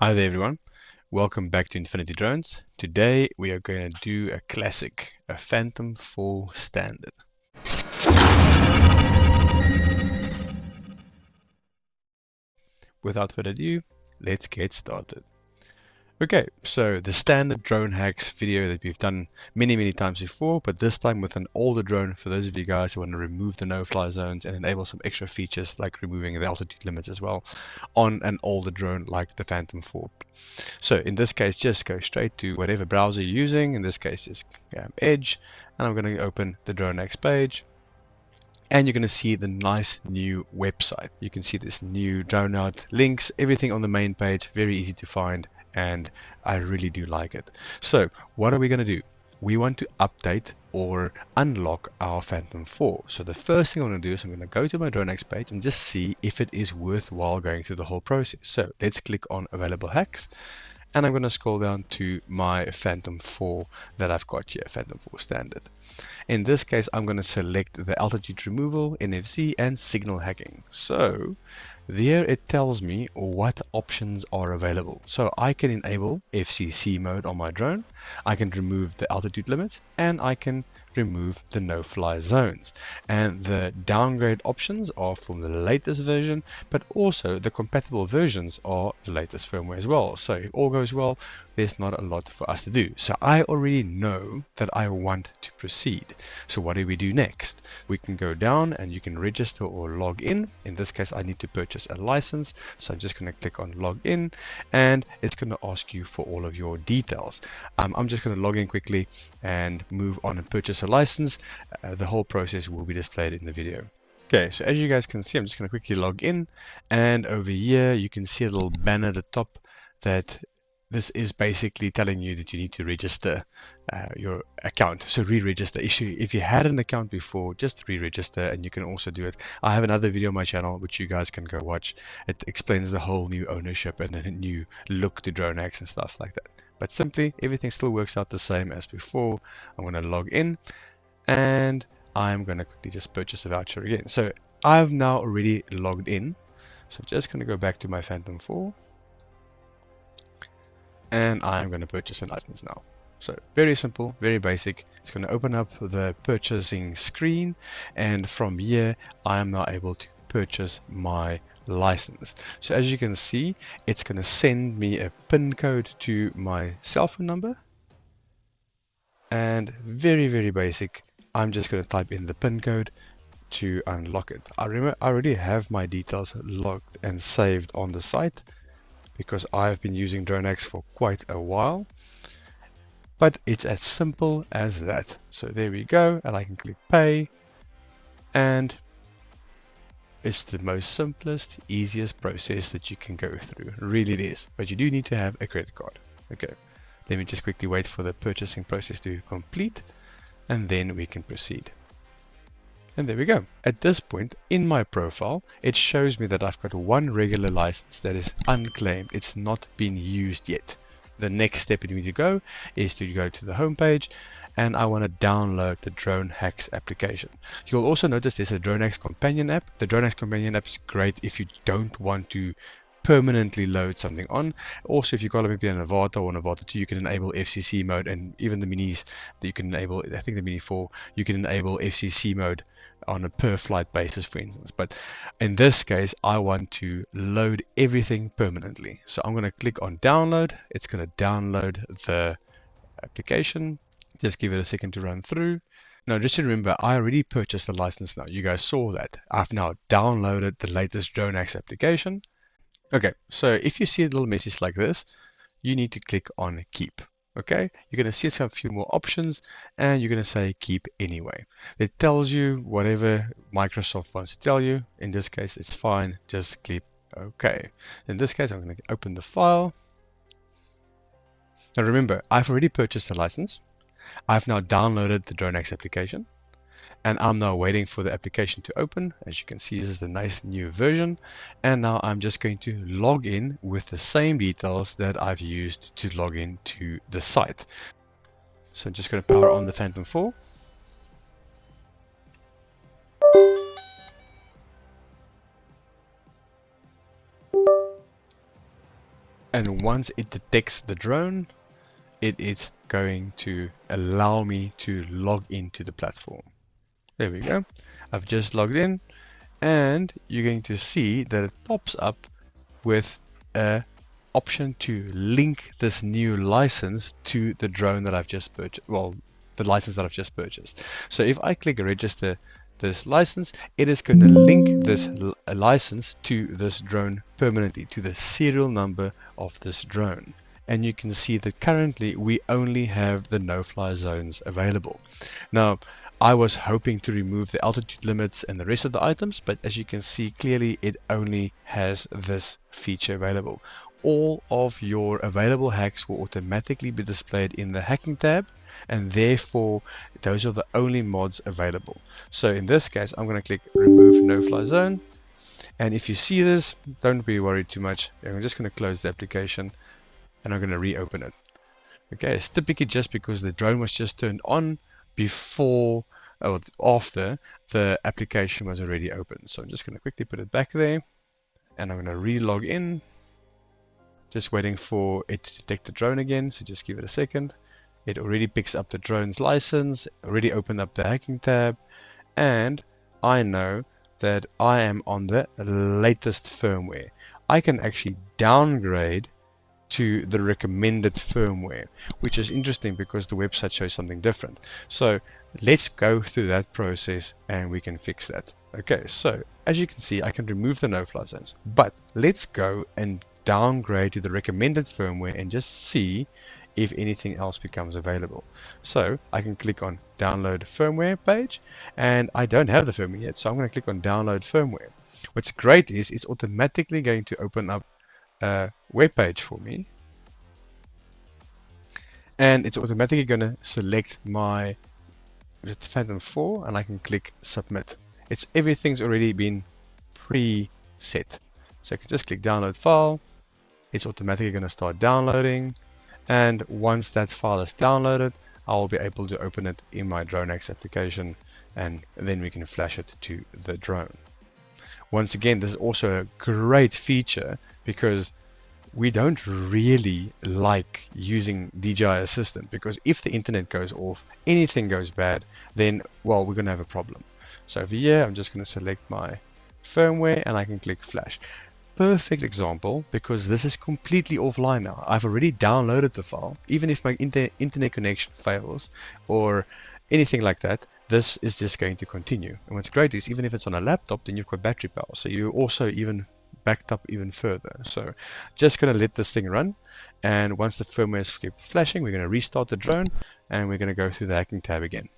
Hi there everyone, welcome back to Infinity Drones. Today we are going to do a classic, a Phantom 4 standard. Without further ado, let's get started. Okay, so the standard drone hacks video that we've done many times before, but this time with an older drone for those of you guys who want to remove the no-fly zones and enable some extra features like removing the altitude limits as well on an older drone like the Phantom 4. So in this case, just go straight to whatever browser you're using. In this case, it's Edge, and I'm going to open the Dronehacks page. And you're going to see the nice new website. You can see this new drone out links, everything on the main page, very easy to find, and I really do like it. So what are we going to do? We want to update or unlock our Phantom 4. So the first thing I'm going to do is I'm going to go to my Dronehacks page and just see if it is worthwhile going through the whole process. So let's click on available hacks. And I'm going to scroll down to my Phantom 4 that I've got here, Phantom 4 standard. In this case, I'm going to select the altitude removal, NFC, and signal hacking. So there it tells me what options are available. So I can enable FCC mode on my drone, I can remove the altitude limits, and I can remove the no-fly zones. And the downgrade options are from the latest version, but also the compatible versions are the latest firmware as well. So if all goes well, there's not a lot for us to do. So I already know that I want to proceed. So what do we do next? We can go down and you can register or log in. In this case, I need to purchase a license. So I'm just going to click on log in and it's going to ask you for all of your details. I'm just going to log in quickly and move on and purchase a license. The whole process will be displayed in the video. Okay, so as you guys can see, I'm just going to quickly log in, and over here you can see a little banner at the top that this is basically telling you that you need to register your account. So re-register. If you had an account before, just re-register, and you can also do it. I have another video on my channel which you guys can go watch. It explains the whole new ownership and the new look to Dronehacks and stuff like that. But simply, everything still works out the same as before. I'm going to log in, and I'm going to quickly just purchase a voucher again. So I've now already logged in. So I'm just going to go back to my Phantom 4. And I'm going to purchase a license now. So very simple, very basic. It's going to open up the purchasing screen, and from here I am now able to purchase my license. So as you can see, it's going to send me a PIN code to my cell phone number, and very basic. I'm just going to type in the PIN code to unlock it. I already have my details logged and saved on the site, because I've been using Dronehacks for quite a while. But it's as simple as that. So there we go, and I can click pay, and it's the most simplest, easiest process that you can go through. Really it is, but you do need to have a credit card. Okay, let me just quickly wait for the purchasing process to complete, and then we can proceed. And there we go. At this point in my profile, it shows me that I've got one regular license that is unclaimed. It's not been used yet. The next step you need to go is to go to the home page, and I want to download the Dronehacks application. You'll also notice there's a Dronehacks companion app. The Dronehacks companion app is great if you don't want to permanently load something on. Also, if you've got maybe an Avata or an Avata 2, you can enable FCC mode, and even the minis that you can enable, I think the Mini 4, you can enable FCC mode on a per flight basis, for instance. But in this case, I want to load everything permanently. So I'm going to click on download. It's going to download the application. Just give it a second to run through. Now, just to remember, I already purchased the license now. You guys saw that. I've now downloaded the latest Dronehacks application. Okay, so if you see a little message like this, you need to click on keep. Okay, you're going to see a few more options, and you're going to say keep anyway. It tells you whatever Microsoft wants to tell you. In this case, it's fine. Just click OK. In this case, I'm going to open the file. Now remember, I've already purchased the license. I've now downloaded the Dronehacks application, and I'm now waiting for the application to open. As you can see, this is the nice new version, and now I'm just going to log in with the same details that I've used to log in to the site. So I'm just going to power on the Phantom 4. And once it detects the drone, it is going to allow me to log into the platform. There we go. I've just logged in, and you're going to see that it pops up with a option to link this new license to the drone that I've just purchased. Well, the license that I've just purchased. So if I click register this license, it is going to link this license to this drone permanently, to the serial number of this drone. And you can see that currently we only have the no-fly zones available. Now, I was hoping to remove the altitude limits and the rest of the items, but as you can see clearly, it only has this feature available. All of your available hacks will automatically be displayed in the hacking tab, and therefore those are the only mods available. So in this case, I'm going to click remove no-fly zone, and if you see this, don't be worried too much. I'm just going to close the application and I'm going to reopen it. Okay, it's typically just because the drone was just turned on before or after the application was already open. So I'm just going to quickly put it back there, and I'm going to re-log in. Just waiting for it to detect the drone again, so just give it a second. It already picks up the drone's license, already opened up the hacking tab, and I know that I am on the latest firmware. I can actually downgrade to the recommended firmware, which is interesting because the website shows something different. So let's go through that process and we can fix that. Okay, so as you can see, I can remove the no-fly zones, but let's go and downgrade to the recommended firmware and just see if anything else becomes available. So I can click on download firmware page, and I don't have the firmware yet, so I'm going to click on download firmware. What's great is it's automatically going to open up a web page for me, and it's automatically going to select my Phantom 4, and I can click submit. Everything's already been pre-set, so I can just click download file. It's automatically going to start downloading, and once that file is downloaded, I'll be able to open it in my Dronehacks application, and then we can flash it to the drone. Once again, this is also a great feature because we don't really like using DJI Assistant, because if the internet goes off, anything goes bad, then, well, we're going to have a problem. So over here, I'm just going to select my firmware and I can click flash. Perfect example, because this is completely offline now. I've already downloaded the file. Even if my internet connection fails or anything like that, this is just going to continue. And what's great is even if it's on a laptop, then you've got battery power, so you also even backed up even further. So just going to let this thing run, and once the firmware is flashing, we're going to restart the drone and we're going to go through the hacking tab again.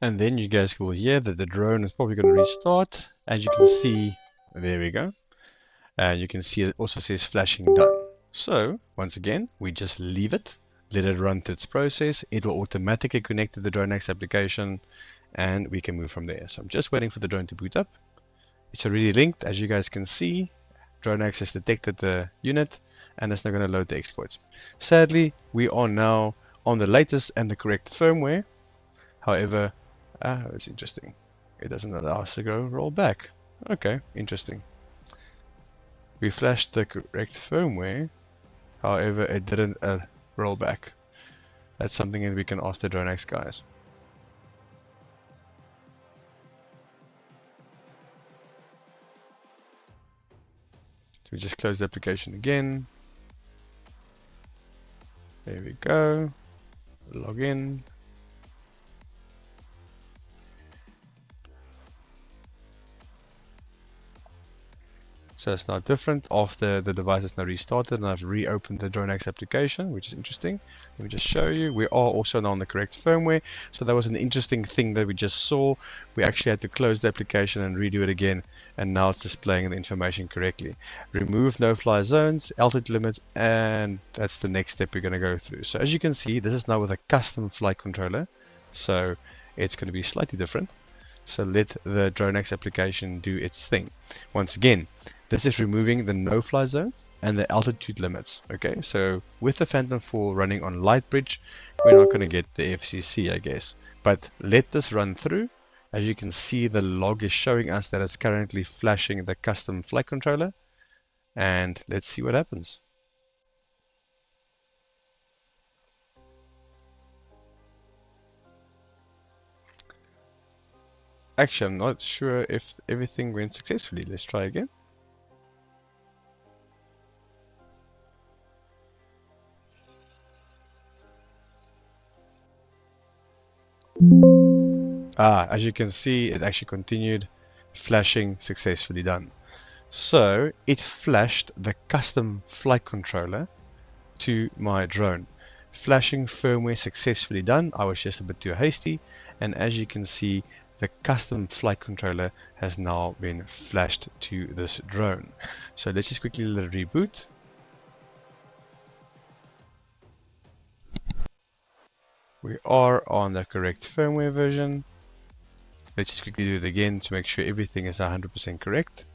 And then you guys will hear that the drone is probably going to restart. As you can see, there we go. And you can see it also says flashing done. So once again, we just leave it, let it run through its process. It will automatically connect to the Dronehacks application, and we can move from there. So I'm just waiting for the drone to boot up. It's already linked, as you guys can see. Dronehacks has detected the unit, and it's now going to load the exploits. Sadly, we are now on the latest and the correct firmware. However, it's interesting. It doesn't allow us to go roll back. Okay, interesting. We flashed the correct firmware, however it didn't roll back. That's something that we can ask the Dronehacks guys. So we just close the application again. There we go. Log in. So it's now different after the device is now restarted, and I've reopened the Dronehacks application, which is interesting. Let me just show you. We are also now on the correct firmware. So that was an interesting thing that we just saw. We actually had to close the application and redo it again, and now it's displaying the information correctly. Remove no-fly zones, altitude limits, and that's the next step we're going to go through. So as you can see, this is now with a custom flight controller, so it's going to be slightly different. So let the Dronehacks application do its thing. Once again, this is removing the no-fly zones and the altitude limits. Okay, so with the Phantom 4 running on light bridge, we're not going to get the FCC, I guess. But let this run through. As you can see, the log is showing us that it's currently flashing the custom flight controller. And let's see what happens. Actually, I'm not sure if everything went successfully. Let's try again. As you can see, it actually continued flashing successfully done. So it flashed the custom flight controller to my drone. Flashing firmware successfully done. I was just a bit too hasty, and as you can see, the custom flight controller has now been flashed to this drone. So let's just quickly let it reboot. We are on the correct firmware version. Let's just quickly do it again to make sure everything is 100% correct.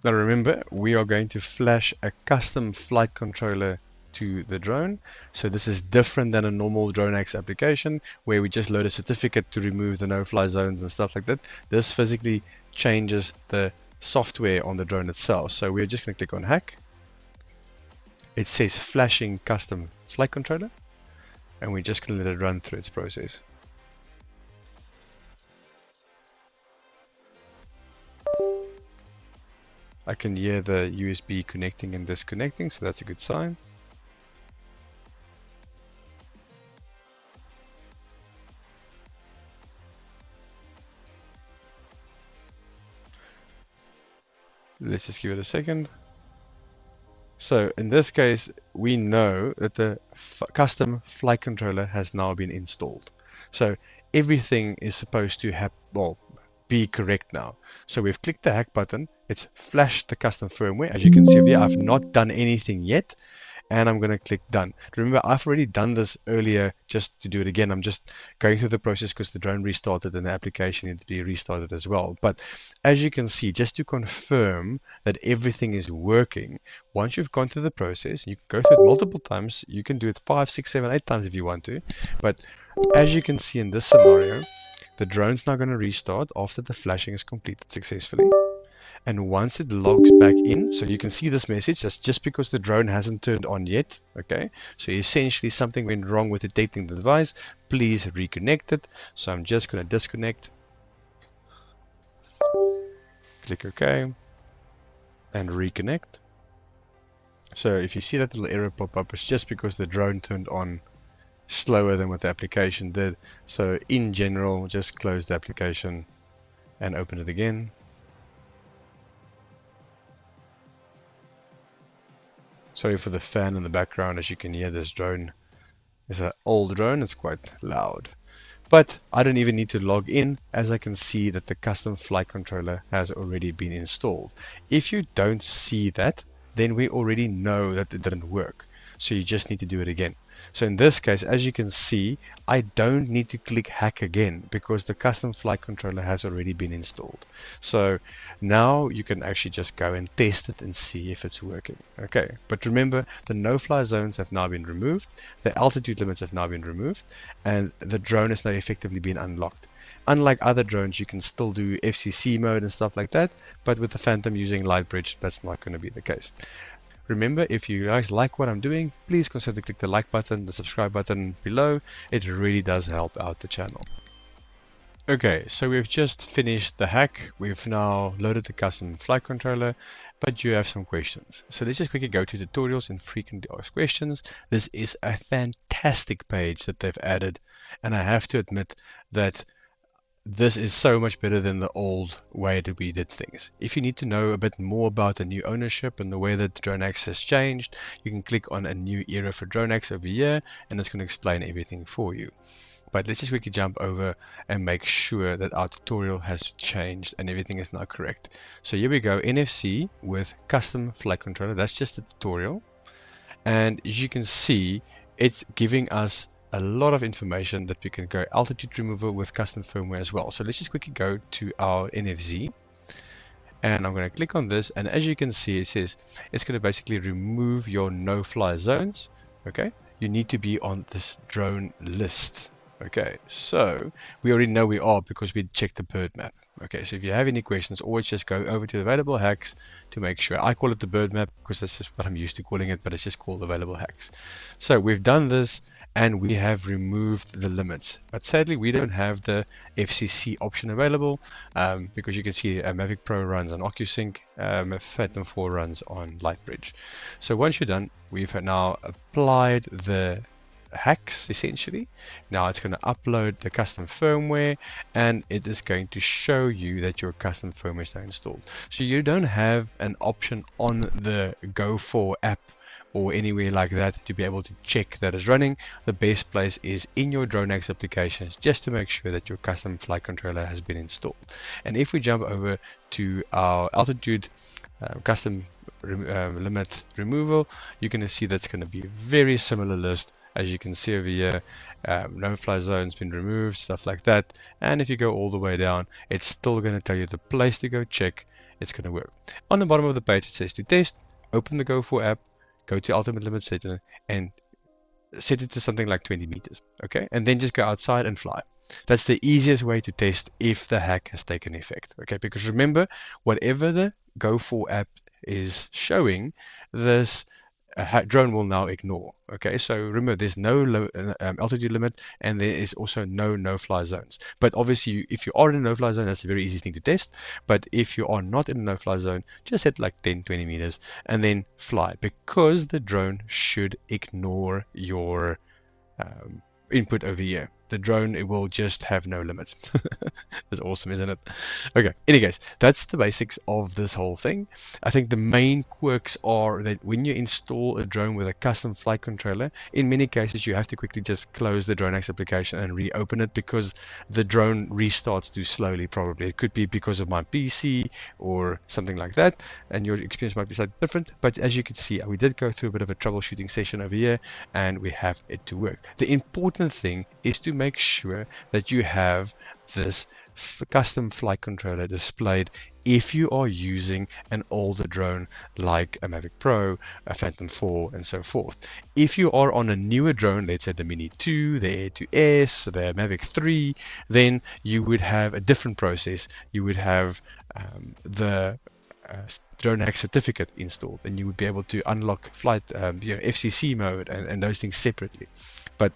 Now remember, we are going to flash a custom flight controller to the drone. So this is different than a normal Dronehacks application where we just load a certificate to remove the no-fly zones and stuff like that. This physically changes the software on the drone itself. So we're just going to click on hack. It says flashing custom flight controller, and we're just going to let it run through its process. I can hear the USB connecting and disconnecting, so that's a good sign. Let's just give it a second. So in this case, we know that the custom flight controller has now been installed. So everything is supposed to be correct now. So we've clicked the hack button. It's flashed the custom firmware. As you can see over here, I've not done anything yet. And I'm going to click done. Remember, I've already done this earlier just to do it again. I'm just going through the process because the drone restarted and the application needed to be restarted as well. But as you can see, just to confirm that everything is working, once you've gone through the process, you can go through it multiple times. You can do it 5, 6, 7, 8 times if you want to. But as you can see in this scenario, the drone's now going to restart after the flashing is completed successfully. And once it logs back in, so you can see this message, that's just because the drone hasn't turned on yet. Okay, so essentially something went wrong with detecting the device. Please reconnect it. So I'm just going to disconnect. Click OK and reconnect. So if you see that little error pop up, it's just because the drone turned on slower than what the application did. So in general, just close the application and open it again. Sorry for the fan in the background. As you can hear, this drone is an old drone. It's quite loud. But I don't even need to log in, as I can see that the custom flight controller has already been installed. If you don't see that, then we already know that it didn't work. So you just need to do it again. So in this case, as you can see, I don't need to click hack again because the custom flight controller has already been installed. So now you can actually just go and test it and see if it's working. Okay, but remember, the no-fly zones have now been removed, the altitude limits have now been removed, and the drone has now effectively been unlocked. Unlike other drones, you can still do FCC mode and stuff like that, but with the Phantom using light bridge, that's not going to be the case. Remember, if you guys like what I'm doing, please consider to click the like button, the subscribe button below. It really does help out the channel. Okay, so we've just finished the hack. We've now loaded the custom flight controller, but you have some questions. So let's just quickly go to tutorials and frequently asked questions. This is a fantastic page that they've added, and I have to admit that this is so much better than the old way that we did things. If you need to know a bit more about the new ownership and the way that Dronehacks has changed, you can click on a new era for Dronehacks over here, and it's going to explain everything for you. But let's just quickly jump over and make sure that our tutorial has changed and everything is now correct. So here we go, NFC with custom flight controller. That's just a tutorial. And as you can see, it's giving us a lot of information that we can go altitude removal with custom firmware as well. So let's just quickly go to our NFZ, and I'm going to click on this, and as you can see, it says it's going to basically remove your no-fly zones. Okay, you need to be on this drone list. Okay, so we already know we are because we checked the bird map. Okay, so if you have any questions, always just go over to available hacks to make sure. I call it the bird map because that's just what I'm used to calling it, but it's just called available hacks. So we've done this, and we have removed the limits, but sadly we don't have the FCC option available, because you can see Mavic Pro runs on OcuSync, Phantom 4 runs on Lightbridge. So once you're done, we've now applied the hacks essentially. Now it's going to upload the custom firmware, and it is going to show you that your custom firmware is now installed. So you don't have an option on the Go4 app or anywhere like that to be able to check that it's running. The best place is in your Dronehacks applications, just to make sure that your custom flight controller has been installed. And if we jump over to our altitude custom limit removal, you're going to see that's going to be a very similar list. As you can see over here, no-fly zones been removed, stuff like that. And if you go all the way down, it's still going to tell you the place to go check. It's going to work. On the bottom of the page, it says to test. Open the Go4 app, go to ultimate limit setting, and set it to something like 20 meters. Okay, and then just go outside and fly. That's the easiest way to test if the hack has taken effect. Okay, because remember, whatever the Go4 app is showing, this drone will now ignore. Okay, so remember, there's no altitude limit, and there is also no-fly zones. But obviously, if you are in a no-fly zone, that's a very easy thing to test. But if you are not in a no-fly zone, just set like 10-20 meters and then fly, because the drone should ignore your input over here. The drone, it will just have no limits. That's awesome, isn't it? Okay, anyways, that's the basics of this whole thing. I think the main quirks are that when you install a drone with a custom flight controller, in many cases you have to quickly just close the Dronehacks application and reopen it, because the drone restarts too slowly. Probably it could be because of my PC or something like that, and your experience might be slightly different. But as you can see, we did go through a bit of a troubleshooting session over here, and we have it to work. The important thing is to make sure that you have this custom flight controller displayed if you are using an older drone like a Mavic Pro, a Phantom 4, and so forth. If you are on a newer drone, let's say the Mini 2, the Air 2S, the Mavic 3, then you would have a different process. You would have the Dronehacks certificate installed, and you would be able to unlock flight, FCC mode, and those things separately. But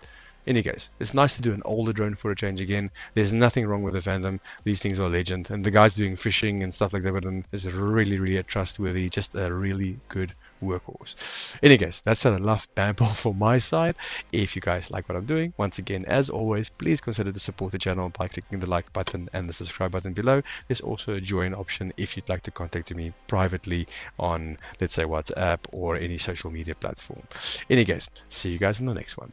in any case, it's nice to do an older drone for a change again. There's nothing wrong with the Phantom. These things are legend, and the guys doing fishing and stuff like that with them is really a trustworthy, just a really good workhorse. In any case, that's enough babble for my side. If you guys like what I'm doing, once again, as always, please consider to support the channel by clicking the like button and the subscribe button below. There's also a join option if you'd like to contact me privately on, let's say, WhatsApp or any social media platform. In any case, see you guys in the next one.